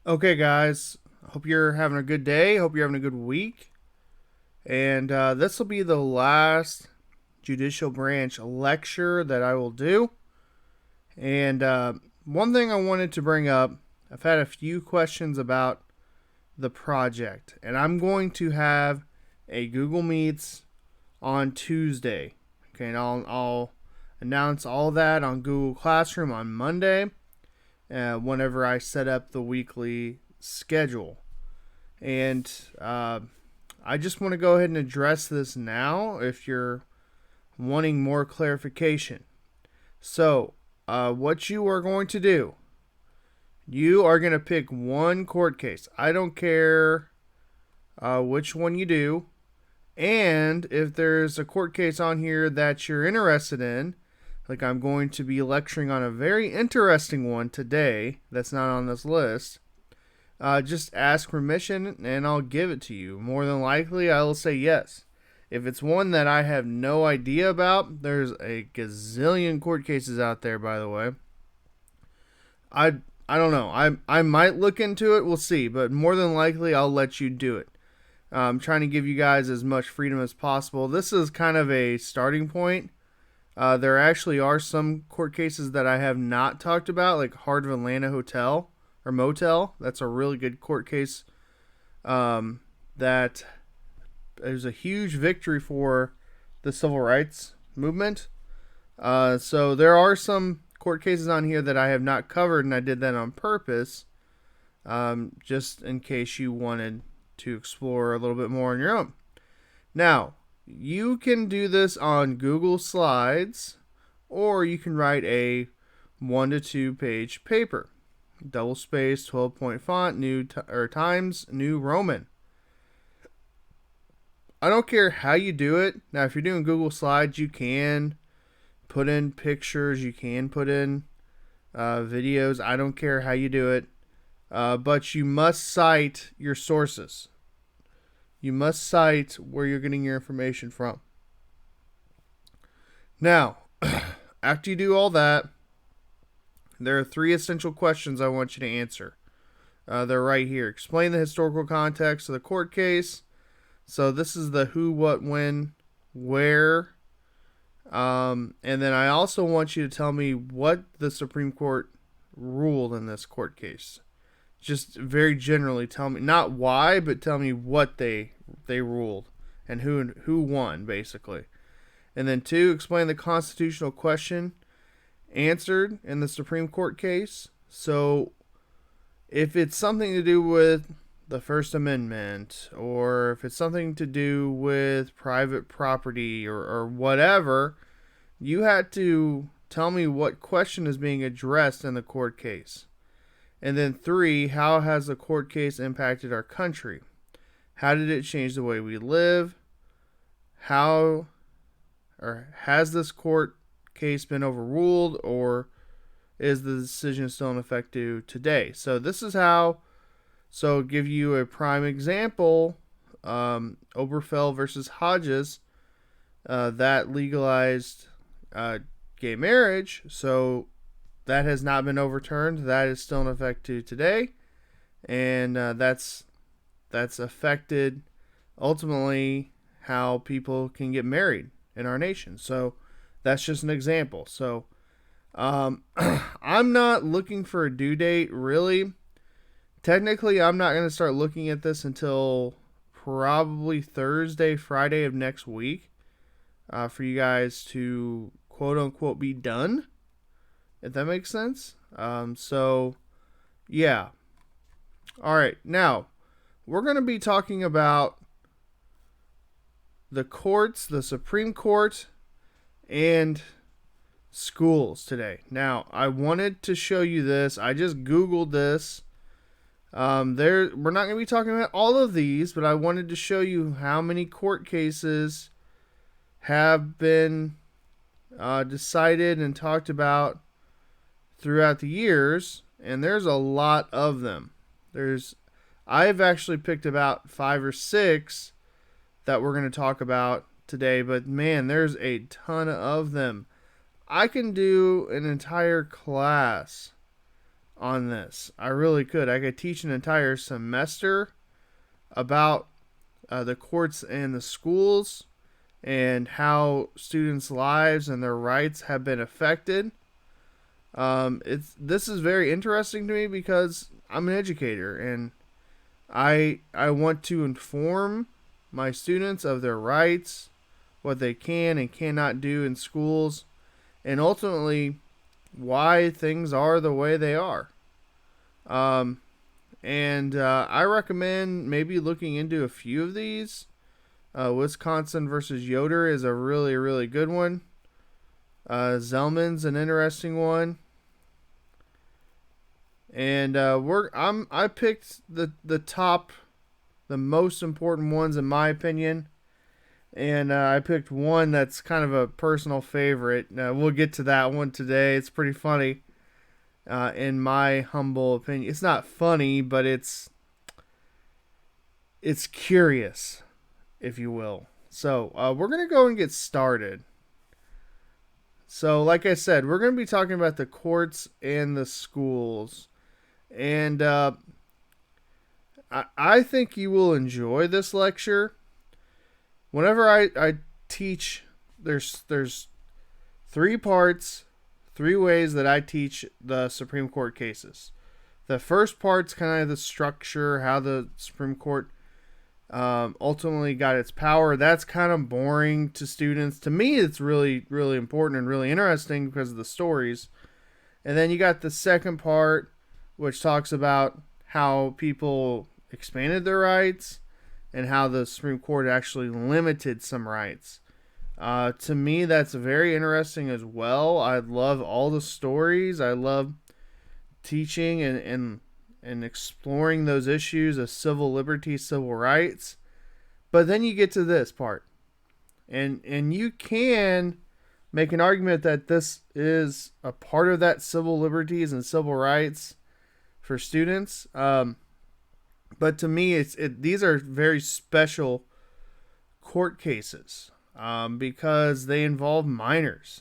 Okay, guys. Hope you're having a good day. Hope you're having a good week. And this will be the last judicial branch lecture that I will do. And one thing I wanted to bring up, I've had a few questions about the project, and I'm going to have a Google Meets on Tuesday. Okay, and I'll announce all that on Google Classroom on Monday, whenever I set up the weekly schedule. And I just want to go ahead and address this now if you're wanting more clarification. So, what you are going to do, you are going to pick one court case. I don't care which one you do. And if there's a court case on here that you're interested in, like I'm going to be lecturing on a very interesting one today that's not on this list, just ask permission and I'll give it to you. More than likely, I will say yes. If it's one that I have no idea about, there's a gazillion court cases out there, by the way. I I don't know. I might look into it. We'll see. But more than likely, I'll let you do it. I'm trying to give you guys as much freedom as possible. This is kind of a starting point. There actually are some court cases that I have not talked about, like Heart of Atlanta Hotel or Motel. That's a really good court case. That is a huge victory for the civil rights movement. So there are some court cases on here that I have not covered, and I did that on purpose, just in case you wanted to explore a little bit more on your own. Now, you can do this on Google Slides, or you can write a 1 to 2 page paper, double space, 12-point font, Times New Roman. I don't care how you do it. Now, if you're doing Google Slides, you can put in pictures, you can put in videos. I don't care how you do it, but you must cite your sources. You must cite where you're getting your information from. Now, after you do all that, there are 3 essential questions I want you to answer. They're right here. Explain the historical context of the court case. So this is the who, what, when, where. And then I also want you to tell me what the Supreme Court ruled in this court case. Just very generally tell me, not why, but tell me what they ruled and who won, basically. And then 2, explain the constitutional question answered in the Supreme Court case. So if it's something to do with the First Amendment, or if it's something to do with private property or whatever, you had to tell me what question is being addressed in the court case. And then 3, how has the court case impacted our country? How did it change the way we live? How or has this court case been overruled, or is the decision still in effect today? So this is how. So give you a prime example. Oberfell versus Hodges, that legalized gay marriage. So that has not been overturned. That is still in effect today, and that's affected ultimately how people can get married in our nation. So that's just an example. So I'm not looking for a due date, really. Technically, I'm not going to start looking at this until probably Thursday, Friday of next week, for you guys to quote unquote be done, if that makes sense. So, yeah. All right. Now, we're going to be talking about the courts, the Supreme Court, and schools today. Now, I wanted to show you this. I just Googled this. We're not going to be talking about all of these, but I wanted to show you how many court cases have been decided and talked about throughout the years, and there's a lot of them. I've actually picked about 5 or 6 that we're going to talk about today, but man, there's a ton of them. I can do an entire class on this. I really could. I could teach an entire semester about the courts and the schools and how students' lives and their rights have been affected. This is very interesting to me because I'm an educator and I want to inform my students of their rights, what they can and cannot do in schools, and ultimately why things are the way they are. Um, and I recommend maybe looking into a few of these. Wisconsin versus Yoder is a really, really good one. Zellman's an interesting one. And I picked the top, the most important ones in my opinion, and I picked one that's kind of a personal favorite. We'll get to that one today. It's pretty funny, in my humble opinion. It's not funny, but it's curious, if you will. So we're gonna go and get started. So, like I said, we're gonna be talking about the courts and the schools. And I think you will enjoy this lecture. Whenever I teach, there's three parts, three ways that I teach the Supreme Court cases. The first part's kind of the structure, how the Supreme Court ultimately got its power. That's kind of boring to students. To me, it's really, really important and really interesting because of the stories. And then you got the second part, which talks about how people expanded their rights and how the Supreme Court actually limited some rights. To me, that's very interesting as well. I love all the stories. I love teaching and exploring those issues of civil liberties, civil rights. But then you get to this part. And you can make an argument that this is a part of that civil liberties and civil rights for students. But to me, these are very special court cases because they involve minors.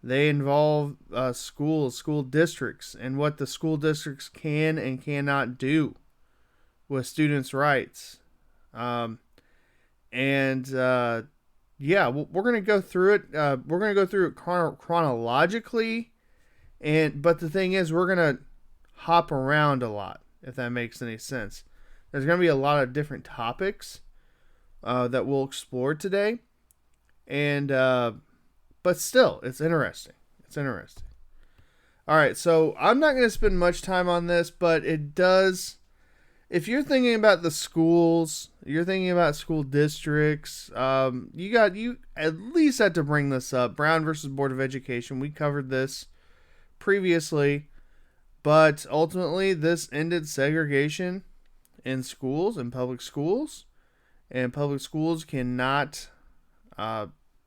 They involve schools, school districts, and what the school districts can and cannot do with students' rights. Yeah, we're going to go through it. We're going to go through it chronologically. But the thing is, we're going to hop around a lot, if that makes any sense. There's going to be a lot of different topics that we'll explore today. But still, it's interesting. It's interesting. All right, so I'm not going to spend much time on this, but it does. If you're thinking about the schools, you're thinking about school districts, you at least had to bring this up. Brown versus Board of Education. We covered this previously, but ultimately this ended segregation in schools, in public schools, and public schools cannot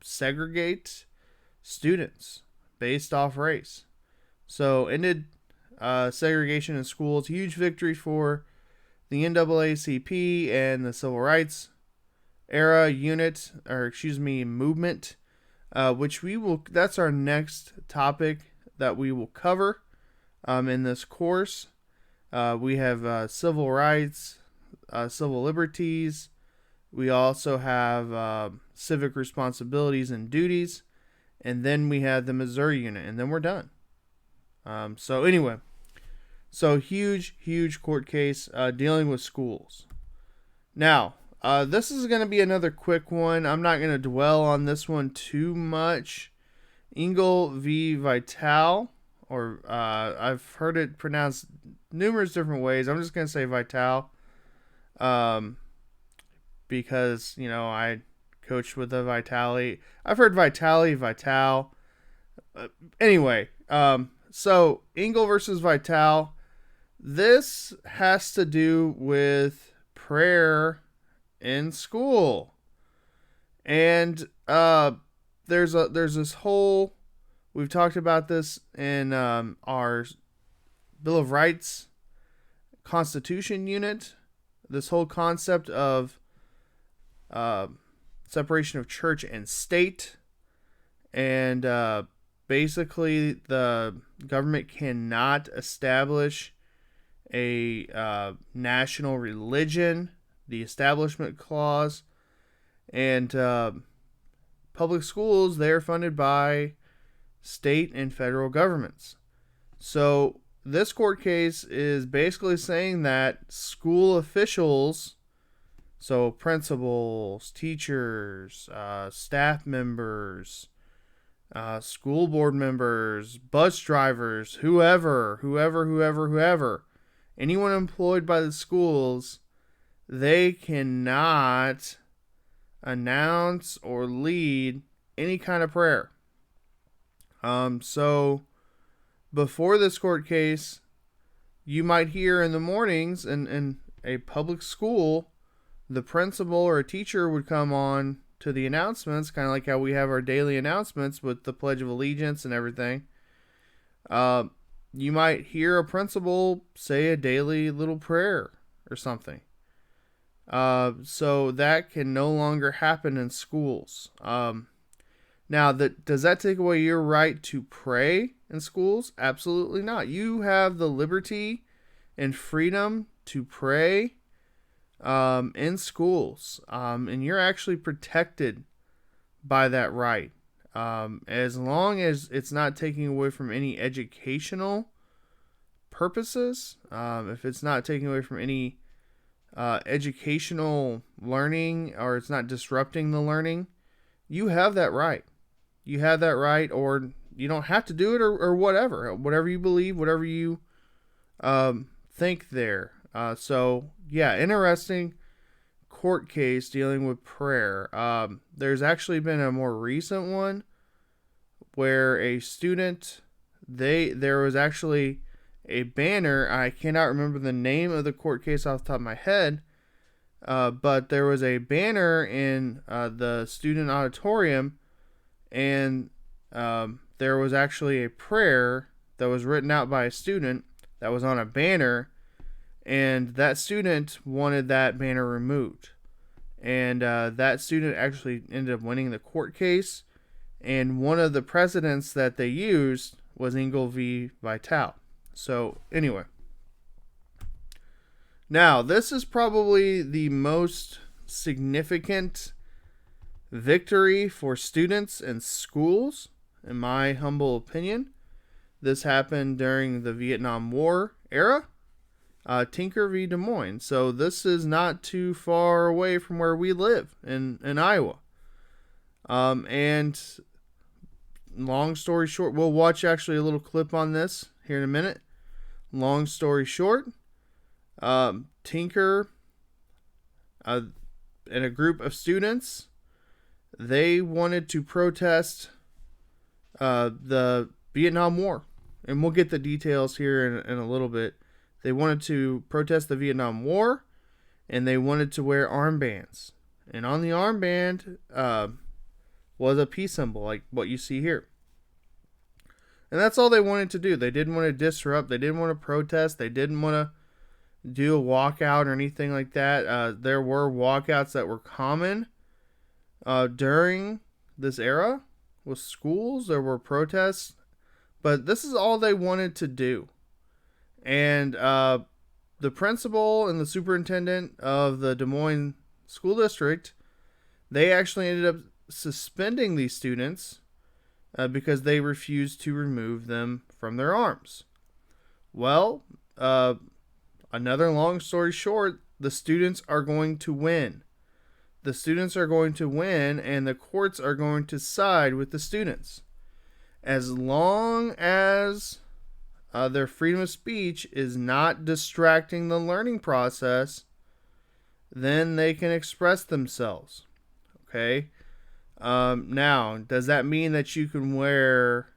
segregate students based off race. So ended segregation in schools. Huge victory for the NAACP and the Civil Rights era movement, which that's our next topic that we will cover in this course. We have civil rights, civil liberties. We also have civic responsibilities and duties. And then we have the Missouri unit, and then we're done. So huge court case dealing with schools. Now, this is going to be another quick one. I'm not going to dwell on this one too much. Engel v. Vital, or I've heard it pronounced numerous different ways. I'm just going to say Vital, because I coached with the Vitali. I've heard Vitali, Vital. Anyway, so Engel versus Vital. This has to do with prayer in school, and there's this whole. We've talked about this in our Bill of Rights Constitution unit. This whole concept of separation of church and state, and basically the government cannot establish a national religion, the Establishment Clause, and public schools, they're funded by state and federal governments. So this court case is basically saying that school officials, so principals, teachers, staff members, school board members, bus drivers, whoever, anyone employed by the schools, they cannot announce or lead any kind of prayer. So before this court case, you might hear in the mornings in a public school, the principal or a teacher would come on to the announcements, kind of like how we have our daily announcements with the Pledge of Allegiance and everything. You might hear a principal say a daily little prayer or something. So that can no longer happen in schools. Now, does that take away your right to pray in schools? Absolutely not. You have the liberty and freedom to pray in schools, and you're actually protected by that right. As long as it's not taking away from any educational purposes, if it's not taking away from any educational learning, or it's not disrupting the learning, you have that right. You have that right, or you don't have to do it, or whatever you believe, whatever you think there. So yeah, interesting court case dealing with prayer. There's actually been a more recent one where a student, there was actually a banner. I cannot remember the name of the court case off the top of my head, but there was a banner in the student auditorium, and there was actually a prayer that was written out by a student that was on a banner, and that student wanted that banner removed. And that student actually ended up winning the court case, and one of the precedents that they used was Engel v. Vitale. So anyway, now this is probably the most significant victory for students and schools, in my humble opinion. This happened during the Vietnam War era, Tinker v. Des Moines. So this is not too far away from where we live in Iowa. And long story short, we'll watch actually a little clip on this here in a minute. Long story short, Tinker and a group of students, they wanted to protest the Vietnam War. And we'll get the details here in a little bit. They wanted to protest the Vietnam War, and they wanted to wear armbands. And on the armband was a peace symbol, like what you see here. And that's all they wanted to do. They didn't want to disrupt. They didn't want to protest. They didn't want to do a walkout or anything like that. There were walkouts that were common during this era with schools. There were protests. But this is all they wanted to do. And the principal and the superintendent of the Des Moines School District, they actually ended up suspending these students because they refused to remove them from their arms. Well, another long story short, the students are going to win. The students are going to win, and the courts are going to side with the students. As long as their freedom of speech is not distracting the learning process, then they can express themselves. Okay? Now, does that mean that you can wear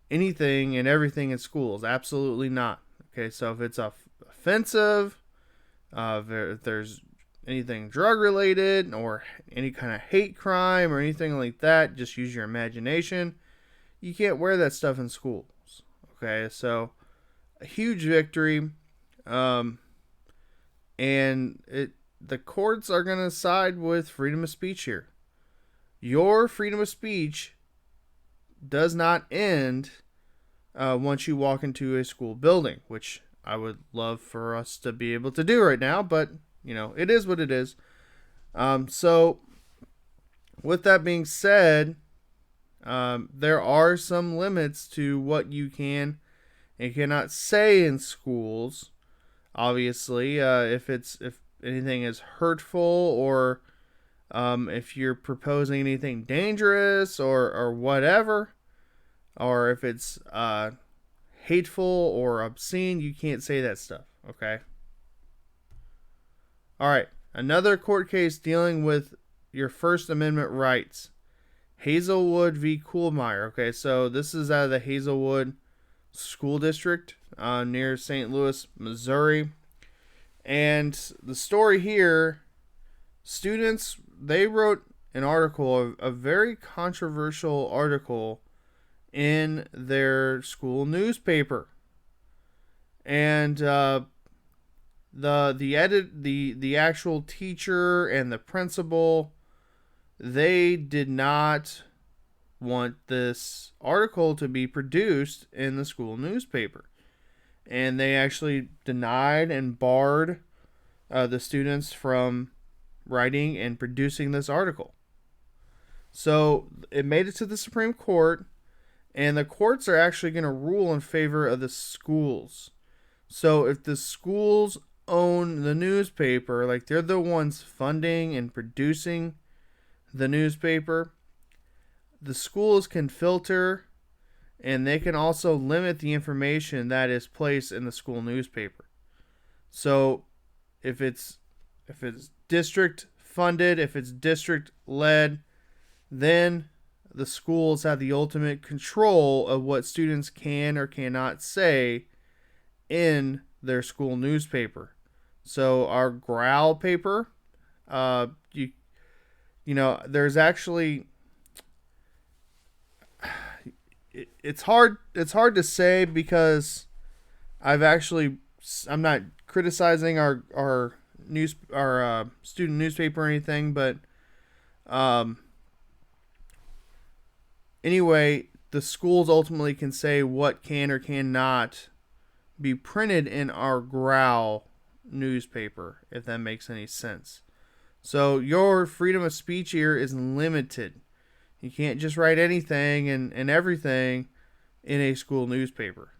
anything and everything in schools? Absolutely not. Okay, so if it's offensive, if there's anything drug related or any kind of hate crime or anything like that, just use your imagination. You can't wear that stuff in schools. Okay, so a huge victory, and the courts are going to side with freedom of speech here. Your freedom of speech does not end once you walk into a school building, which I would love for us to be able to do right now, but it is what it is. So, with that being said, there are some limits to what you can and cannot say in schools. Obviously, if anything is hurtful, or if you're proposing anything dangerous, or whatever, or if it's hateful or obscene, you can't say that stuff. Okay. All right. Another court case dealing with your First Amendment rights. Hazelwood v. Kuhlmeyer. Okay, so this is out of the Hazelwood School District near St. Louis, Missouri. And the story here, students, they wrote an article, a very controversial article in their school newspaper. And the actual teacher and the principal, they did not want this article to be produced in the school newspaper. And they actually denied and barred the students from writing and producing this article. So it made it to the Supreme Court, and the courts are actually going to rule in favor of the schools. So if the schools own the newspaper, like they're the ones funding and producing the newspaper, the schools can filter, and they can also limit the information that is placed in the school newspaper. So if it's district funded, if it's district led, then the schools have the ultimate control of what students can or cannot say in their school newspaper. So our growl paper, there's actually, it's hard to say, because I'm not criticizing our student newspaper or anything, but anyway, the schools ultimately can say what can or cannot be printed in our growl newspaper, if that makes any sense. So your freedom of speech here is limited. You can't just write anything and everything in a school newspaper.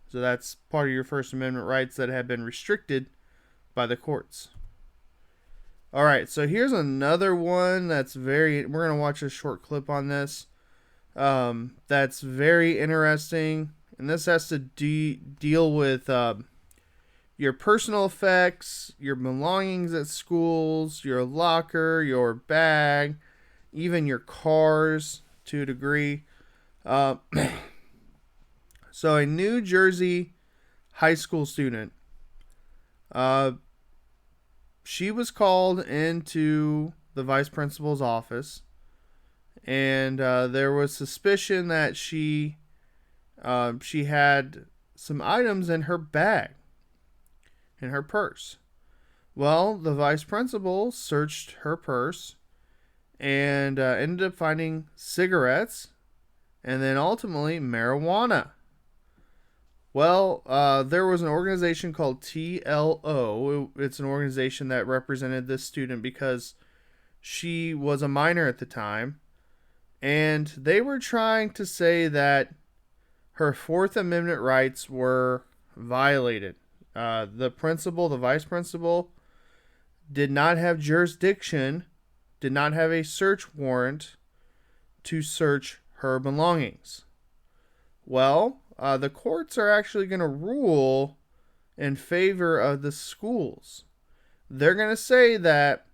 So that's part of your First Amendment rights that have been restricted by the courts. All right, so here's another one we're going to watch a short clip on this. That's very interesting. And this has to deal with your personal effects, your belongings at schools, your locker, your bag, even your cars to a degree. So a New Jersey high school student, she was called into the vice principal's office, and there was suspicion that she had some items in her bag, in her purse. Well, the vice principal searched her purse and ended up finding cigarettes and then ultimately marijuana. Well, there was an organization called TLO. It's an organization that represented this student because she was a minor at the time, and they were trying to say that her Fourth Amendment rights were violated. The vice principal, did not have jurisdiction, did not have a search warrant to search her belongings. Well, the courts are actually going to rule in favor of the schools. They're going to say that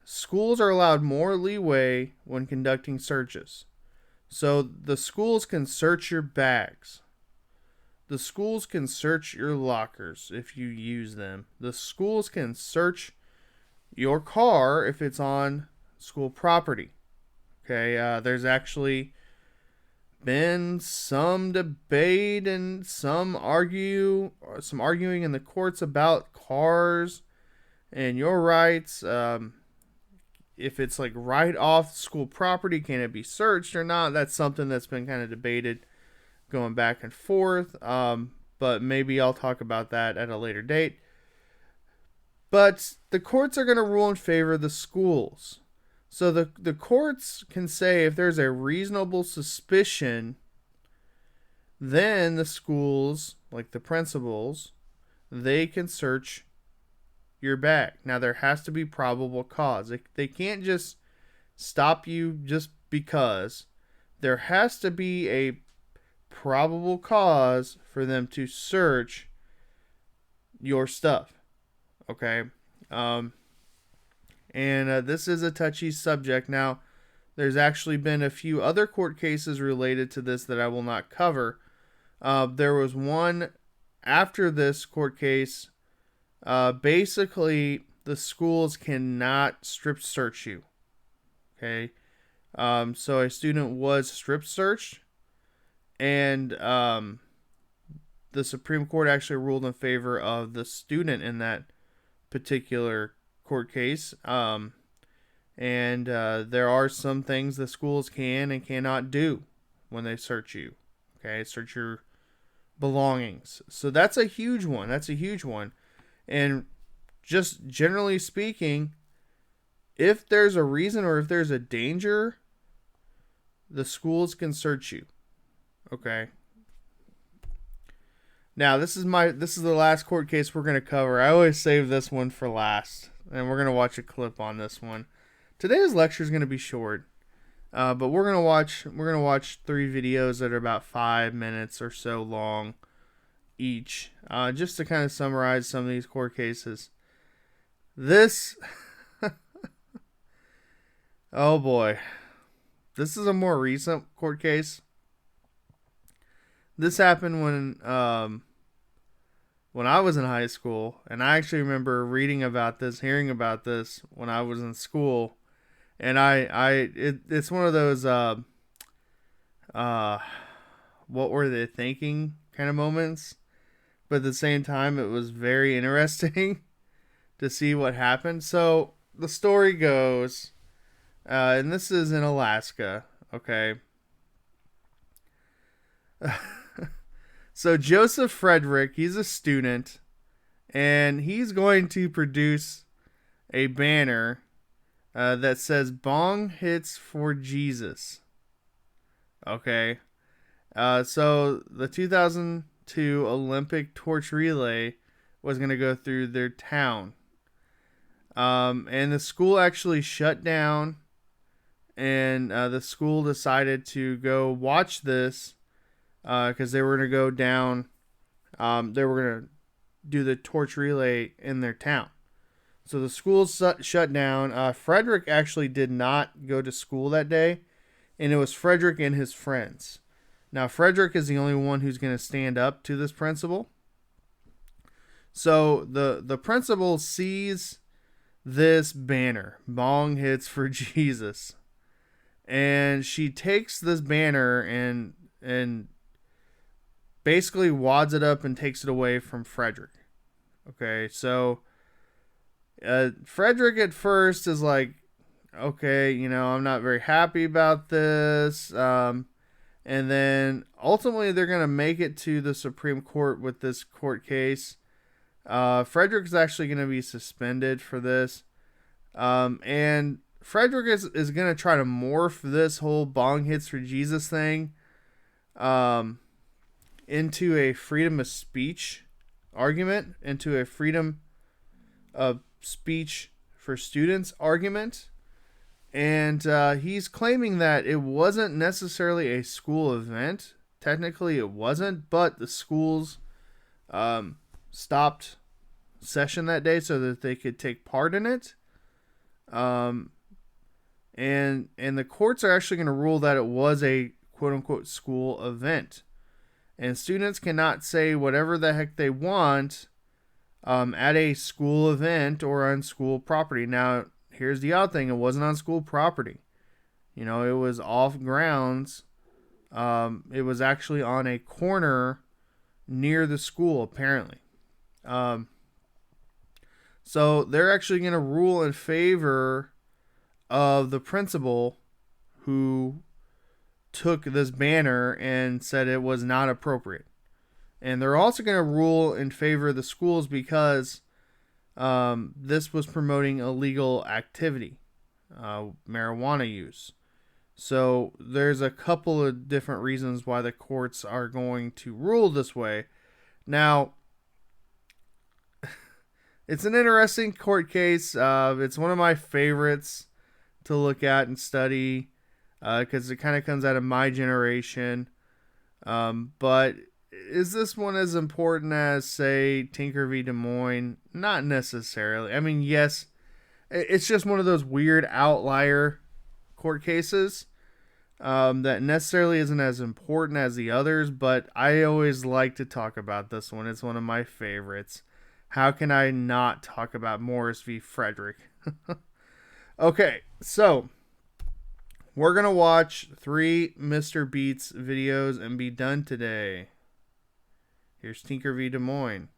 schools are allowed more leeway when conducting searches. So the schools can search your bags. The schools can search your lockers if you use them. The schools can search your car if it's on school property. Okay, there's actually been some debate and some arguing in the courts about cars and your rights. if it's like right off school property, can it be searched or not? That's something that's been kind of debated, going back and forth. But maybe I'll talk about that at a later date. But the courts are going to rule in favor of the schools. So the courts can say if there's a reasonable suspicion, then the schools, like the principals, they can search your bag. Now, there has to be probable cause. They can't just stop you just because. There has to be a probable cause for them to search your stuff. Okay? This is a touchy subject. Now, there's actually been a few other court cases related to this that I will not cover. There was one after this court case. Basically, the schools cannot strip search you. Okay? So a student was strip searched, and the Supreme Court actually ruled in favor of the student in that particular court case. There are some things the schools can and cannot do when they search you. Okay, search your belongings. So that's a huge one. And just generally speaking, if there's a reason or if there's a danger, the schools can search you. Okay. Now, this is the last court case we're going to cover. I always save this one for last, and we're going to watch a clip on this one. Today's lecture is going to be short, but we're going to watch 3 videos that are about 5 minutes or so long each, just to kind of summarize some of these court cases. This, oh boy, this is a more recent court case. This happened when I was in high school, and I actually remember reading about this, hearing about this when I was in school, and it's one of those what were they thinking kind of moments, but at the same time it was very interesting to see what happened. So the story goes, and this is in Alaska, okay. So Joseph Frederick, he's a student, and he's going to produce a banner that says "Bong Hits for Jesus." Okay. So the 2002 Olympic torch relay was going to go through their town. And the school actually shut down, and the school decided to go watch this because they were going to go down. They were going to do the torch relay in their town. So the school shut down. Frederick actually did not go to school that day, and it was Frederick and his friends. Now, Frederick is the only one who's going to stand up to this principal. So the principal sees this banner, "Bong Hits for Jesus," and she takes this banner and basically wads it up and takes it away from Frederick. Okay, so Frederick at first is like, okay, I'm not very happy about this. And then ultimately they're going to make it to the Supreme Court with this court case. Frederick's actually going to be suspended for this. And Frederick is going to try to morph this whole "Bong Hits for Jesus" thing into a freedom of speech argument, into a freedom of speech for students argument. And he's claiming that it wasn't necessarily a school event. Technically it wasn't, but the schools stopped session that day so that they could take part in it. And the courts are actually going to rule that it was a quote-unquote school event. And students cannot say whatever the heck they want at a school event or on school property. Now, here's the odd thing. It wasn't on school property. It was off grounds. It was actually on a corner near the school, apparently. So they're actually going to rule in favor of the principal who took this banner and said it was not appropriate. And they're also going to rule in favor of the schools because this was promoting illegal activity, marijuana use. So there's a couple of different reasons why the courts are going to rule this way. Now, it's an interesting court case. It's one of my favorites to look at and study because it kind of comes out of my generation. But is this one as important as, say, Tinker v. Des Moines? Not necessarily. I mean, yes, it's just one of those weird outlier court cases that necessarily isn't as important as the others, but I always like to talk about this one. It's one of my favorites. How can I not talk about Morris v. Frederick? Okay, so we're going to watch 3 Mr. Beats videos and be done today. Here's Tinker v. Des Moines.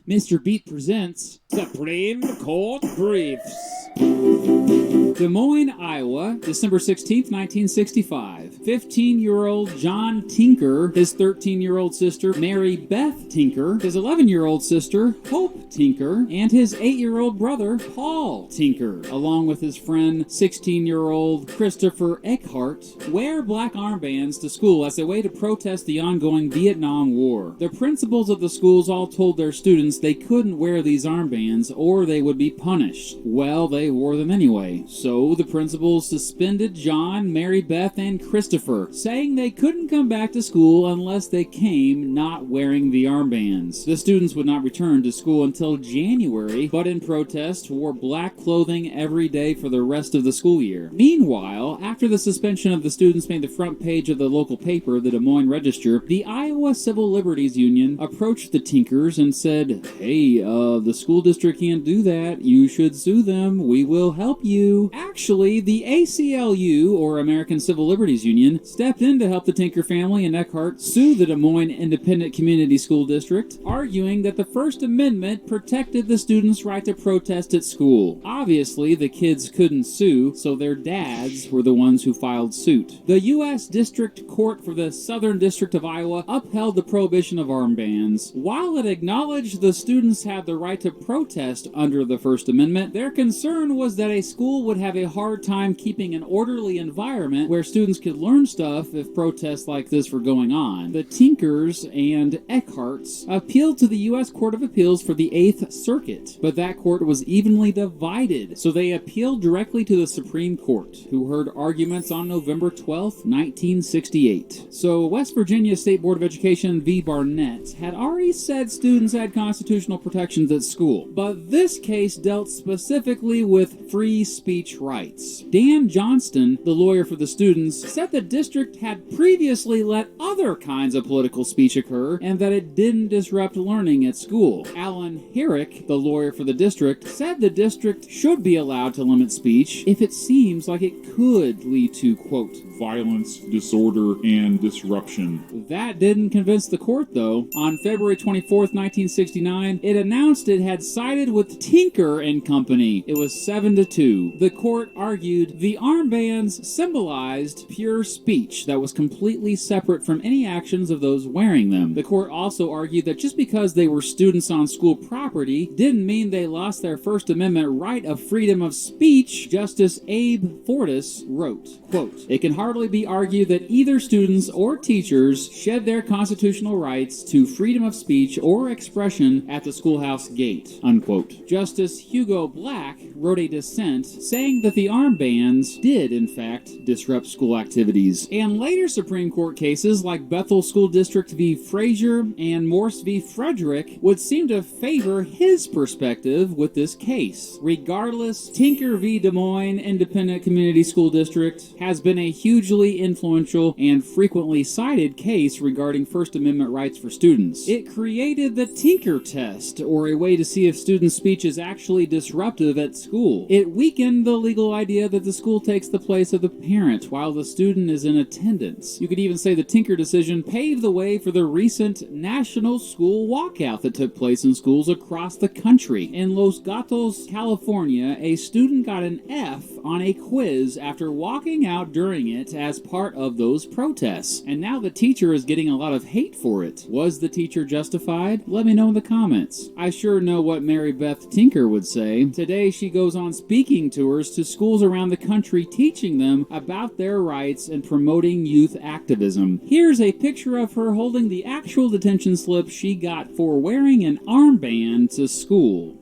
Mr. Beat presents Supreme Court Briefs. Des Moines, Iowa, December 16th, 1965. 15-year-old John Tinker, his 13-year-old sister Mary Beth Tinker, his 11-year-old sister Hope Tinker, and his 8-year-old brother Paul Tinker, along with his friend 16-year-old Christopher Eckhart, wear black armbands to school as a way to protest the ongoing Vietnam War. The principals of the schools all told their students they couldn't wear these armbands or they would be punished. Well, they wore them anyway. So the principals suspended John, Mary Beth, and Christopher, saying they couldn't come back to school unless they came not wearing the armbands. The students would not return to school until January, but in protest wore black clothing every day for the rest of the school year. Meanwhile, after the suspension of the students made the front page of the local paper, the Des Moines Register, the Iowa Civil Liberties Union approached the Tinkers and said, "Hey, the school district can't do that. You should sue them. We will help you." Actually, the ACLU, or American Civil Liberties Union, stepped in to help the Tinker family and Eckhart sue the Des Moines Independent Community School District, arguing that the First Amendment protected the students' right to protest at school. Obviously, the kids couldn't sue, so their dads were the ones who filed suit. The U.S. District Court for the Southern District of Iowa upheld the prohibition of armbands. While it acknowledged the students had the right to protest under the First Amendment, their concern was that a school would have a hard time keeping an orderly environment where students could learn stuff if protests like this were going on. The Tinkers and Eckharts appealed to the U.S. Court of Appeals for the Eighth Circuit, but that court was evenly divided, so they appealed directly to the Supreme Court, who heard arguments on November 12, 1968. So West Virginia State Board of Education v. Barnett had already said students had constitutional protections at school, but this case dealt specifically with free speech rights. Dan Johnston, the lawyer for the students, said the district had previously let other kinds of political speech occur and that it didn't disrupt learning at school. Alan Herrick, the lawyer for the district, said the district should be allowed to limit speech if it seems like it could lead to, quote, violence, disorder, and disruption. That didn't convince the court, though. On February 24th, 1969, it announced it had sided with Tinker and Company. It was 7-2. The court argued the armbands symbolized pure speech that was completely separate from any actions of those wearing them. The court also argued that just because they were students on school property didn't mean they lost their First Amendment right of freedom of speech. Justice Abe Fortas wrote, quote, "It can hardly be argued that either students or teachers shed their constitutional rights to freedom of speech or expression at the schoolhouse gate," unquote. Justice Hugo Black wrote a dissent saying that the armbands did, in fact, disrupt school activities. And later Supreme Court cases like Bethel School District v. Frazier and Morse v. Frederick would seem to favor share his perspective with this case. Regardless, Tinker v. Des Moines Independent Community School District has been a hugely influential and frequently cited case regarding First Amendment rights for students. It created the Tinker test, or a way to see if student speech is actually disruptive at school. It weakened the legal idea that the school takes the place of the parent while the student is in attendance. You could even say the Tinker decision paved the way for the recent national school walkout that took place in schools across the country. In Los Gatos, California, a student got an F on a quiz after walking out during it as part of those protests. And now the teacher is getting a lot of hate for it. Was the teacher justified? Let me know in the comments. I sure know what Mary Beth Tinker would say. Today she goes on speaking tours to schools around the country teaching them about their rights and promoting youth activism. Here's a picture of her holding the actual detention slip she got for wearing an armband to school.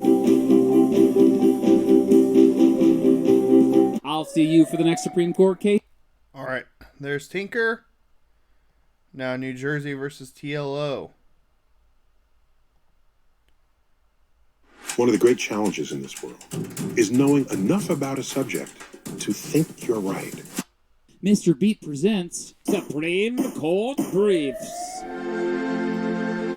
I'll see you for the next Supreme Court case. All right, there's Tinker. Now New Jersey versus TLO. One of the great challenges in this world is knowing enough about a subject to think you're right. Mr. Beat presents Supreme Court Briefs.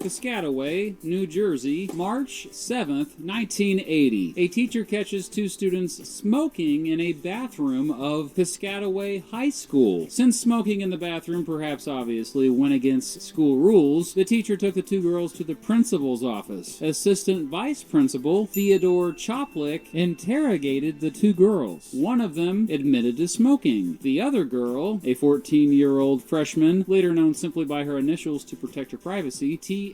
Piscataway, New Jersey, March 7th, 1980. A teacher catches two students smoking in a bathroom of Piscataway High School. Since smoking in the bathroom, perhaps obviously, went against school rules, the teacher took the two girls to the principal's office. Assistant Vice Principal Theodore Choplick interrogated the two girls. One of them admitted to smoking. The other girl, a 14-year-old freshman, later known simply by her initials to protect her privacy, TLO,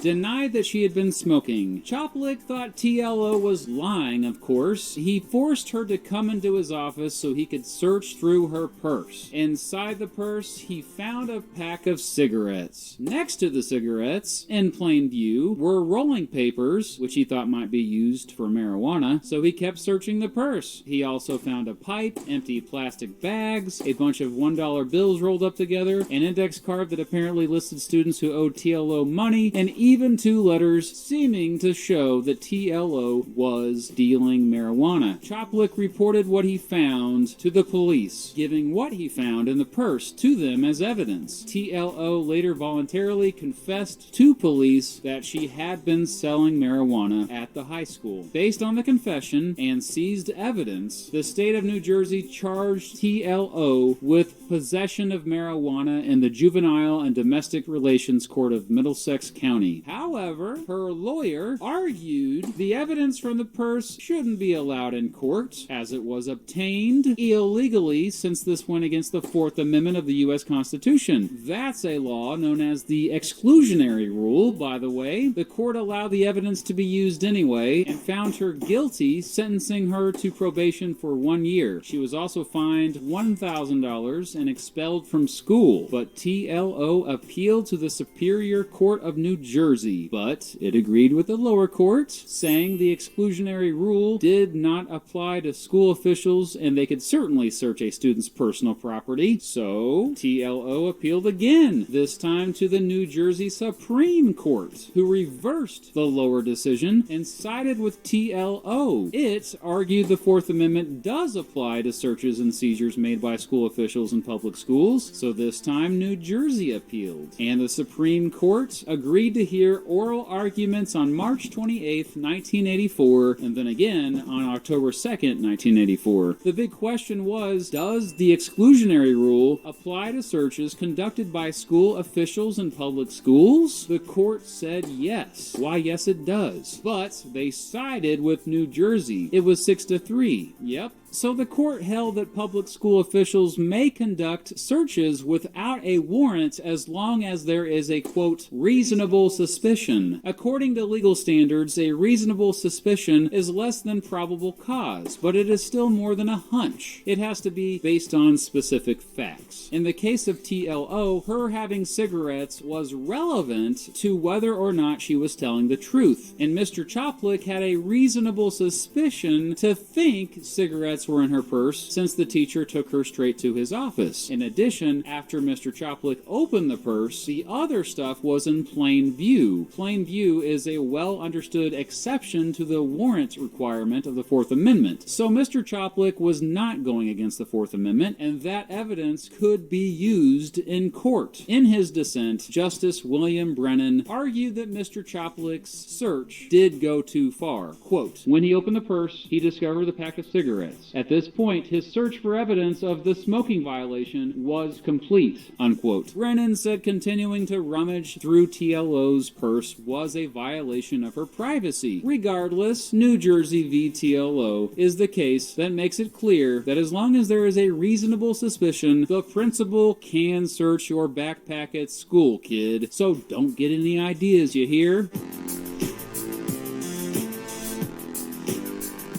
denied that she had been smoking. Choplick thought TLO was lying, of course. He forced her to come into his office so he could search through her purse. Inside the purse, he found a pack of cigarettes. Next to the cigarettes, in plain view, were rolling papers, which he thought might be used for marijuana, so he kept searching the purse. He also found a pipe, empty plastic bags, a bunch of $1 bills rolled up together, an index card that apparently listed students who owed TLO money, and even two letters seeming to show that TLO was dealing marijuana. Choplick reported what he found to the police, giving what he found in the purse to them as evidence. TLO later voluntarily confessed to police that she had been selling marijuana at the high school. Based on the confession and seized evidence, the state of New Jersey charged TLO with possession of marijuana in the Juvenile and Domestic Relations Court of Middlesex County. However, her lawyer argued the evidence from the purse shouldn't be allowed in court, as it was obtained illegally, since this went against the Fourth Amendment of the U.S. Constitution. That's a law known as the exclusionary rule, by the way. The court allowed the evidence to be used anyway, and found her guilty, sentencing her to probation for 1 year. She was also fined $1,000 and expelled from school, but TLO appealed to the Superior Court of New Jersey, but it agreed with the lower court, saying the exclusionary rule did not apply to school officials and they could certainly search a student's personal property. So TLO appealed again, this time to the New Jersey Supreme Court, who reversed the lower decision and sided with TLO. It argued the Fourth Amendment does apply to searches and seizures made by school officials in public schools, so this time New Jersey appealed, and the Supreme Court agreed to hear oral arguments on March 28, 1984, and then again on October 2nd, 1984. The big question was, does the exclusionary rule apply to searches conducted by school officials in public schools? The court said yes. Why, yes it does. But they sided with New Jersey. It was 6-3. Yep. So the court held that public school officials may conduct searches without a warrant as long as there is a, quote, reasonable suspicion. According to legal standards, a reasonable suspicion is less than probable cause, but it is still more than a hunch. It has to be based on specific facts. In the case of TLO, her having cigarettes was relevant to whether or not she was telling the truth, and Mr. Choplick had a reasonable suspicion to think cigarettes cigarettes were in her purse since the teacher took her straight to his office. In addition, after Mr. Choplick opened the purse, the other stuff was in plain view. Plain view is a well-understood exception to the warrant requirement of the Fourth Amendment. So Mr. Choplick was not going against the Fourth Amendment, and that evidence could be used in court. In his dissent, Justice William Brennan argued that Mr. Choplick's search did go too far. Quote, when he opened the purse, he discovered the pack of cigarettes. At this point, his search for evidence of the smoking violation was complete. Unquote. Brennan said continuing to rummage through TLO's purse was a violation of her privacy. Regardless, New Jersey v. TLO is the case that makes it clear that as long as there is a reasonable suspicion, the principal can search your backpack at school, kid. So don't get any ideas, you hear?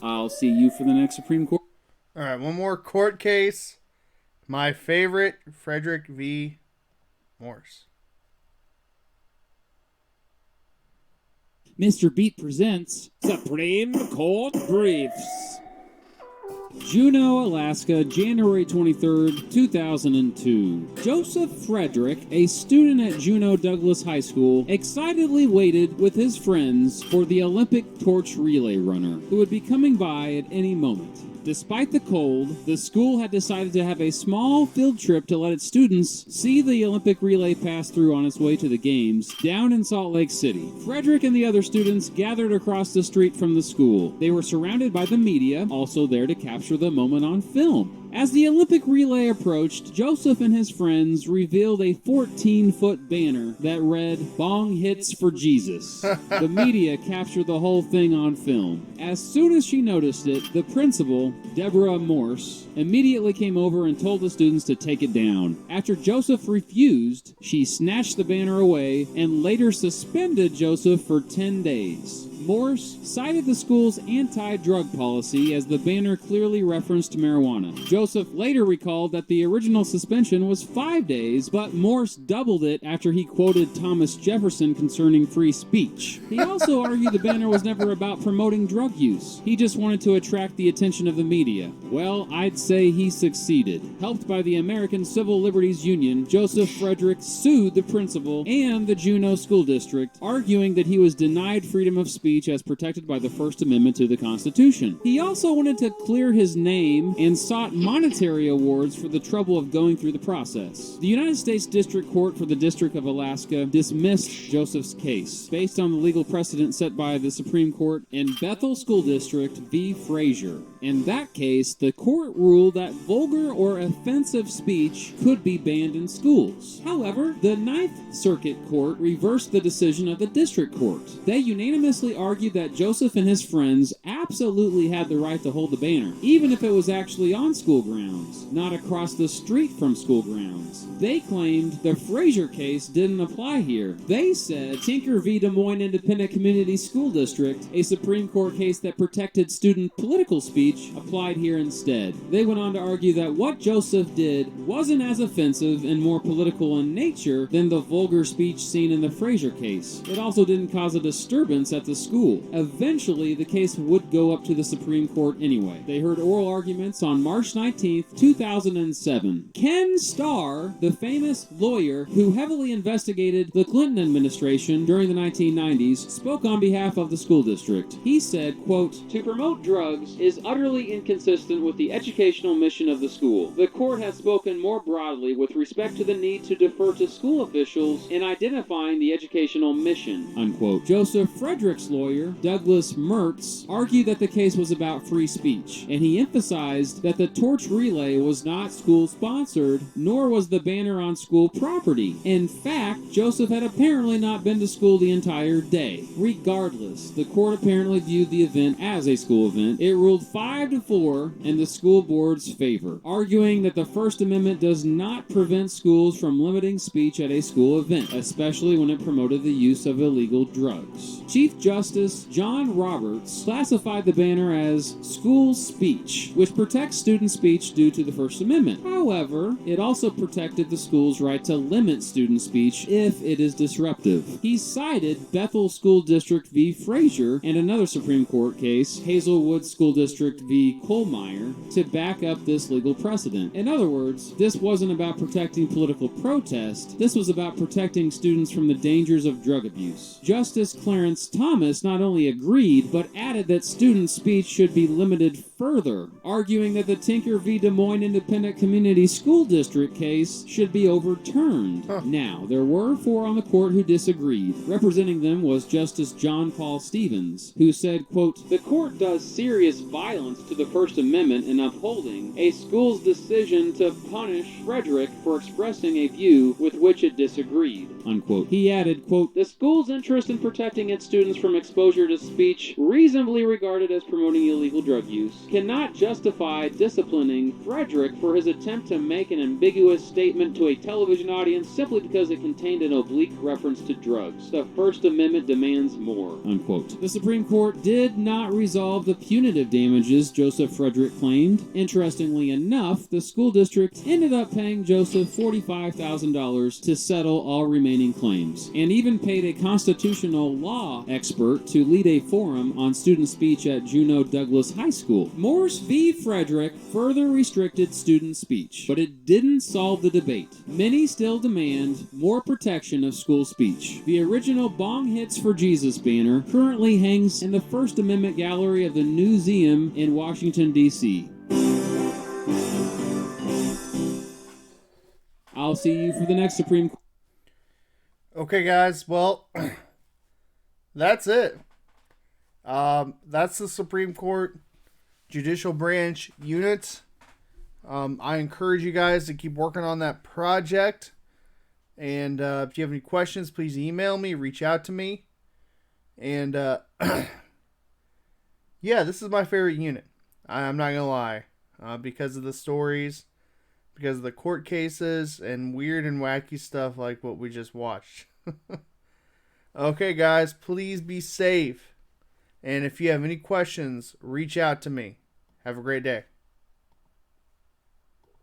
I'll see you for the next Supreme Court. All right, one more court case. My favorite, Frederick v. Morse. Mr. Beat presents Supreme Court Briefs. Juneau, Alaska, January 23rd, 2002. Joseph Frederick, a student at Juneau Douglas High School, excitedly waited with his friends for the Olympic torch relay runner, who would be coming by at any moment. Despite the cold, the school had decided to have a small field trip to let its students see the Olympic relay pass through on its way to the games down in Salt Lake City. Frederick and the other students gathered across the street from the school. They were surrounded by the media, also there to capture the moment on film. As the Olympic relay approached, Joseph and his friends revealed a 14-foot banner that read, "Bong hits for Jesus." The media captured the whole thing on film. As soon as she noticed it, the principal, Deborah Morse, immediately came over and told the students to take it down. After Joseph refused, she snatched the banner away and later suspended Joseph for 10 days. Morse cited the school's anti-drug policy as the banner clearly referenced marijuana. Joseph later recalled that the original suspension was 5 days, but Morse doubled it after he quoted Thomas Jefferson concerning free speech. He also argued the banner was never about promoting drug use. He just wanted to attract the attention of the media. Well, I'd say he succeeded. Helped by the American Civil Liberties Union, Joseph Frederick sued the principal and the Juneau School District, arguing that he was denied freedom of speech as protected by the First Amendment to the Constitution. He also wanted to clear his name and sought monetary awards for the trouble of going through the process. The United States District Court for the District of Alaska dismissed Joseph's case based on the legal precedent set by the Supreme Court in Bethel School District v. Frazier. In that case, the court ruled that vulgar or offensive speech could be banned in schools. However, the Ninth Circuit Court reversed the decision of the District Court. They unanimously argued that Joseph and his friends absolutely had the right to hold the banner, even if it was actually on school grounds, not across the street from school grounds. They claimed the Frazier case didn't apply here. They said Tinker v. Des Moines Independent Community School District, a Supreme Court case that protected student political speech, applied here instead. They went on to argue that what Joseph did wasn't as offensive and more political in nature than the vulgar speech seen in the Frazier case. It also didn't cause a disturbance at the school. Eventually, the case would go up to the Supreme Court anyway. They heard oral arguments on March 19th, 2007. Ken Starr, the famous lawyer who heavily investigated the Clinton administration during the 1990s, spoke on behalf of the school district. He said, quote, "To promote drugs is utterly inconsistent with the educational mission of the school. The court has spoken more broadly with respect to the need to defer to school officials in identifying the educational mission." Unquote. Joseph Frederick's lawyer, Douglas Mertz, argued that the case was about free speech, and he emphasized that the torch relay was not school-sponsored, nor was the banner on school property. In fact, Joseph had apparently not been to school the entire day. Regardless, the court apparently viewed the event as a school event. It ruled 5-4 in the school board's favor, arguing that the First Amendment does not prevent schools from limiting speech at a school event, especially when it promoted the use of illegal drugs. Chief Justice John Roberts classified the banner as school speech, which protects student speech speech due to the First Amendment. However, it also protected the school's right to limit student speech if it is disruptive. He cited Bethel School District v. Frazier and another Supreme Court case, Hazelwood School District v. Kohlmeyer, to back up this legal precedent. In other words, this wasn't about protecting political protest, this was about protecting students from the dangers of drug abuse. Justice Clarence Thomas not only agreed, but added that student speech should be limited further, arguing that the Tinker v. Des Moines Independent Community School District case should be overturned. Now, there were 4 on the court who disagreed. Representing them was Justice John Paul Stevens, who said, quote, "The court does serious violence to the First Amendment in upholding a school's decision to punish Frederick for expressing a view with which it disagreed," unquote. He added, quote, "The school's interest in protecting its students from exposure to speech reasonably regarded as promoting illegal drug use cannot justify disciplining Frederick for his attempt to make an ambiguous statement to a television audience simply because it contained an oblique reference to drugs. The First Amendment demands more," unquote. The Supreme Court did not resolve the punitive damages Joseph Frederick claimed. Interestingly enough, the school district ended up paying Joseph $45,000 to settle all remaining claims, and even paid a constitutional law expert to lead a forum on student speech at Juneau Douglas High School. Morse v. Frederick further restricted student speech, but it didn't solve the debate. Many still demand more protection of school speech. The original Bong Hits for Jesus banner currently hangs in the First Amendment Gallery of the Museum in Washington, D.C. I'll see you for the next Supreme Court. Okay, guys. Well, that's it. That's the Supreme Court Judicial Branch unit. I encourage you guys to keep working on that project. And if you have any questions, please email me, reach out to me. And yeah, this is my favorite unit. I'm not going to lie. Because of the stories, because of the court cases, and weird and wacky stuff like what we just watched. Okay, guys, please be safe. And if you have any questions, reach out to me. Have a great day.